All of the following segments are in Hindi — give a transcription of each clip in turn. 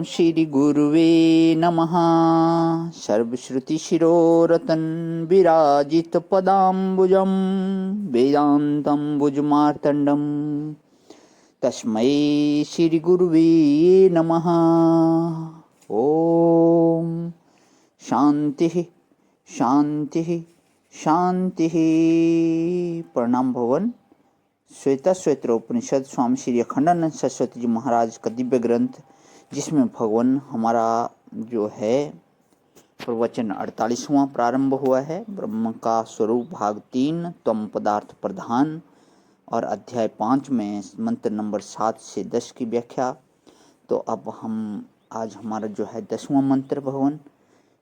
श्री गुरुवे नमः। सर्वश्रुतिशिरोरतन विराजित पदाम्बुजं वेदान्तं भुजमार्तण्डं तस्मै श्री गुरुवे नमः। ओम शांति शांति शांति। प्रणाम भवन। श्वेता श्वेत्रोपनिषद स्वामी श्री अखंडानंद सरस्वती जी महाराज का दिव्य ग्रंथ, जिसमें भगवान हमारा जो है प्रवचन 48वां प्रारंभ हुआ है। ब्रह्म का स्वरूप भाग 3 त्वम पदार्थ प्रधान और अध्याय 5 में मंत्र नंबर 7 से 10 की व्याख्या। तो अब हम आज हमारा जो है 10वां मंत्र भगवान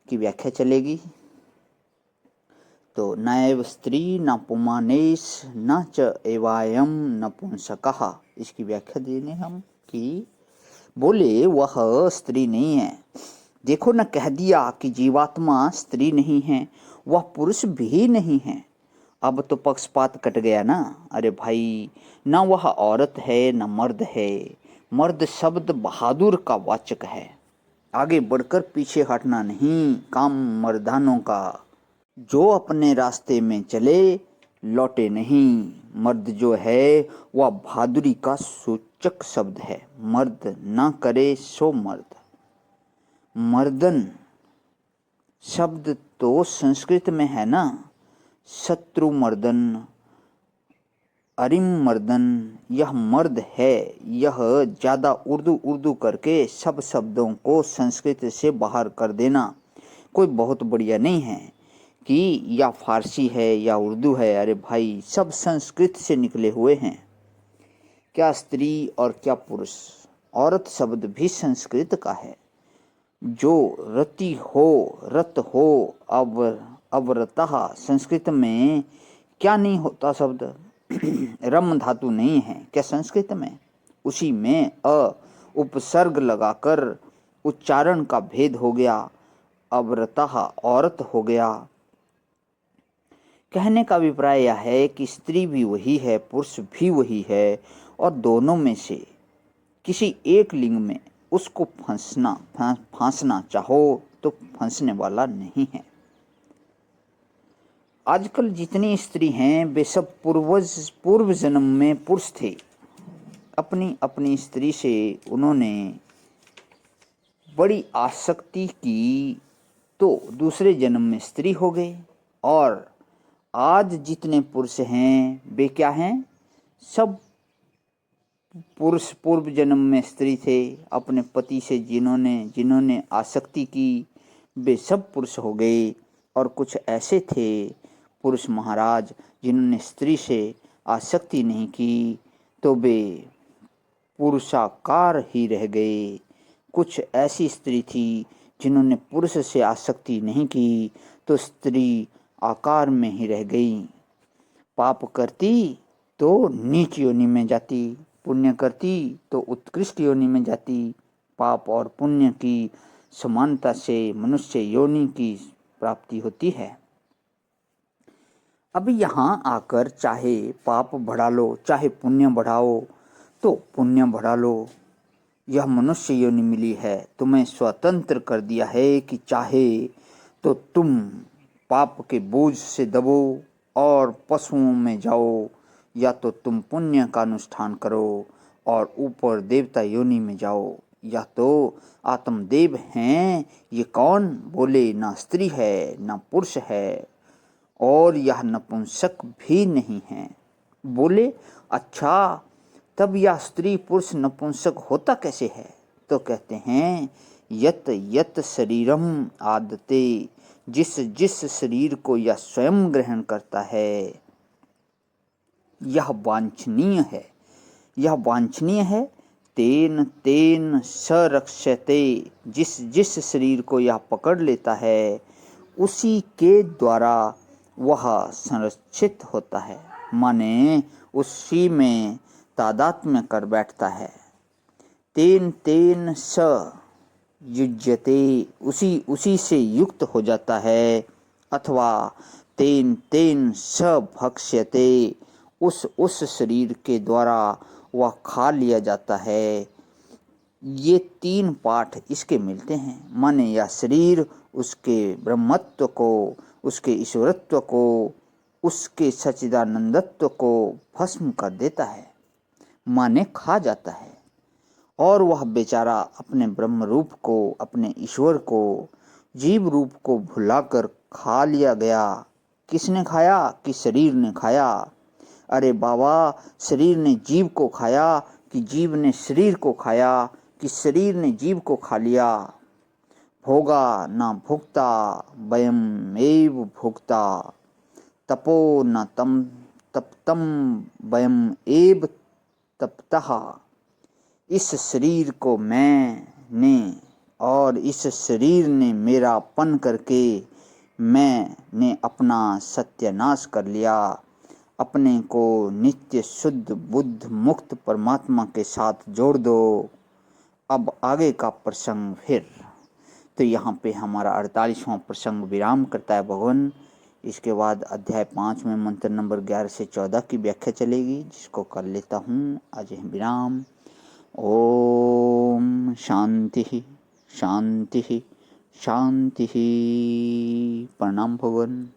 की व्याख्या चलेगी। तो नैव स्त्री न पुमानेश न च एवायम नपुंसकः। इसकी व्याख्या देने हम कि बोले वह स्त्री नहीं है। देखो न कह दिया कि जीवात्मा स्त्री नहीं है, वह पुरुष भी नहीं है। अब तो पक्षपात कट गया ना। अरे भाई, न वह औरत है न मर्द है। मर्द शब्द बहादुर का वाचक है। आगे बढ़कर पीछे हटना नहीं, काम मर्दानों का। जो अपने रास्ते में चले लौटे नहीं। मर्द जो है वह बहादुरी का सूचक शब्द है। मर्द ना करे सो मर्द। मर्दन शब्द तो संस्कृत में है ना। शत्रु मर्दन, अरिम मर्दन, यह मर्द है। यह ज्यादा उर्दू करके सब शब्दों को संस्कृत से बाहर कर देना कोई बहुत बढ़िया नहीं है कि या फारसी है या उर्दू है। अरे भाई, सब संस्कृत से निकले हुए हैं। क्या स्त्री और क्या पुरुष। औरत शब्द भी संस्कृत का है। जो रति हो, रत हो, अवरतः। संस्कृत में क्या नहीं होता शब्द। रम धातु नहीं है क्या संस्कृत में। उसी में अ उपसर्ग लगाकर उच्चारण का भेद हो गया। अवरतः औरत हो गया। कहने का अभिप्राय यह है कि स्त्री भी वही है, पुरुष भी वही है, और दोनों में से किसी एक लिंग में उसको फांसना चाहो तो फंसने वाला नहीं है। आजकल जितनी स्त्री हैं वे सब पूर्व जन्म में पुरुष थे। अपनी अपनी स्त्री से उन्होंने बड़ी आसक्ति की तो दूसरे जन्म में स्त्री हो गए। और आज जितने पुरुष हैं वे क्या हैं। सब पुरुष पूर्व जन्म में स्त्री थे। अपने पति से जिन्होंने आसक्ति की वे सब पुरुष हो गए। और कुछ ऐसे थे पुरुष महाराज जिन्होंने स्त्री से आसक्ति नहीं की तो वे पुरुषाकार ही रह गए। कुछ ऐसी स्त्री थी जिन्होंने पुरुष से आसक्ति नहीं की तो स्त्री आकार में ही रह गई। पाप करती तो नीच योनि में जाती, पुण्य करती तो उत्कृष्ट योनि में जाती। पाप और पुण्य की समानता से मनुष्य योनि की प्राप्ति होती है। अब यहाँ आकर चाहे पाप बढ़ा लो चाहे पुण्य बढ़ाओ तो पुण्य बढ़ा लो। यह मनुष्य योनि मिली है, तुम्हें स्वतंत्र कर दिया है कि चाहे तो तुम पाप के बोझ से दबो और पशुओं में जाओ, या तो तुम पुण्य का अनुष्ठान करो और ऊपर देवता योनि में जाओ। या तो आत्मदेव हैं ये कौन। बोले ना स्त्री है ना पुरुष है और यह नपुंसक भी नहीं है। बोले अच्छा, तब यह स्त्री पुरुष नपुंसक होता कैसे है। तो कहते हैं यत यत शरीरम आदते। जिस जिस शरीर को यह स्वयं ग्रहण करता है यह वांछनीय है। यह वांछनीय है। तेन तेन सरक्षते। जिस जिस शरीर को यह पकड़ लेता है उसी के द्वारा वह संरक्षित होता है, माने उसी में तादात्म्य कर बैठता है। तेन तेन स युज्यते। उसी से युक्त हो जाता है। अथवा तेन तेन स भक्ष्यते। उस शरीर के द्वारा वह खा लिया जाता है। ये 3 पाठ इसके मिलते हैं। माने यह शरीर उसके ब्रह्मत्व को, उसके ईश्वरत्व को, उसके सच्चिदानंदत्व को भस्म कर देता है, माने खा जाता है। और वह बेचारा अपने ब्रह्म रूप को, अपने ईश्वर को जीव रूप को भुलाकर खा लिया गया। किसने खाया? कि शरीर ने खाया। अरे बाबा, शरीर ने जीव को खाया कि जीव ने शरीर को खाया कि शरीर ने जीव को खा लिया। भोगा न भुक्ता वयम एव भुक्ता, तपो न तम तप्तम वयम एव तप्तः। इस शरीर को मैंने और इस शरीर ने मेरापन करके मैंने अपना सत्यानाश कर लिया। अपने को नित्य शुद्ध बुद्ध मुक्त परमात्मा के साथ जोड़ दो। अब आगे का प्रसंग फिर। तो यहाँ पे हमारा 48वां प्रसंग विराम करता है भगवान। इसके बाद अध्याय 5 में मंत्र नंबर 11 से 14 की व्याख्या चलेगी, जिसको कर लेता हूँ आज विराम। ओम शांति शांति शांति। प्रणाम भगवान।